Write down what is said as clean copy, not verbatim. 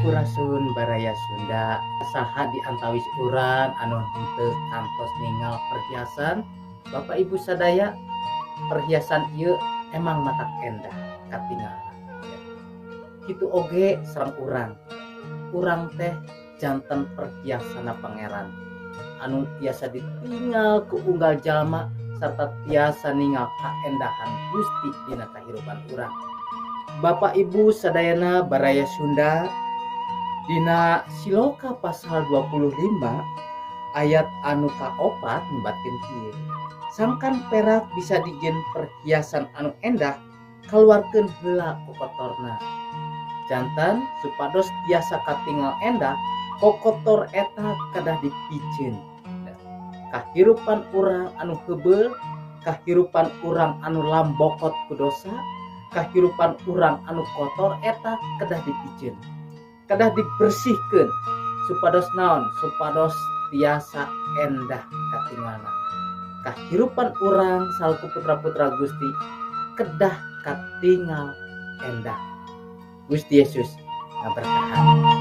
Sampurasun Baraya Sunda saha diantawis urang anu henteu kantos ningal perhiasan. Bapak Ibu sadaya, perhiasan ieu emang matak endah katinggalan. Kitu oge sareng urang teh janten perhiasana pangeran anu tiasa ditinggal ku unggal jalma sarta tiasa ningal kaendahan Gusti dina kahirupan urang. Bapak Ibu sadayana Baraya Sunda, dina Siloka pasal 25 ayat anu kaopat nyebutkeun kieu. Sangkan perak bisa dijieun perhiasan anu endah, kaluarkeun heula kokotorna. Janten supados tiasa katingal endah, kokotor eta kedah dipicieun. Kahirupan urang anu heubeul, kahirupan urang anu lambokot ku dosa, kahirupan urang anu kotor eta kedah dipicieun, kedah dibersihkeun supados naon, supados tiasa endah katingalna. Kahirupan urang salku putra-putra Gusti kedah katingal endah. Gusti Yesus ngaberkahan.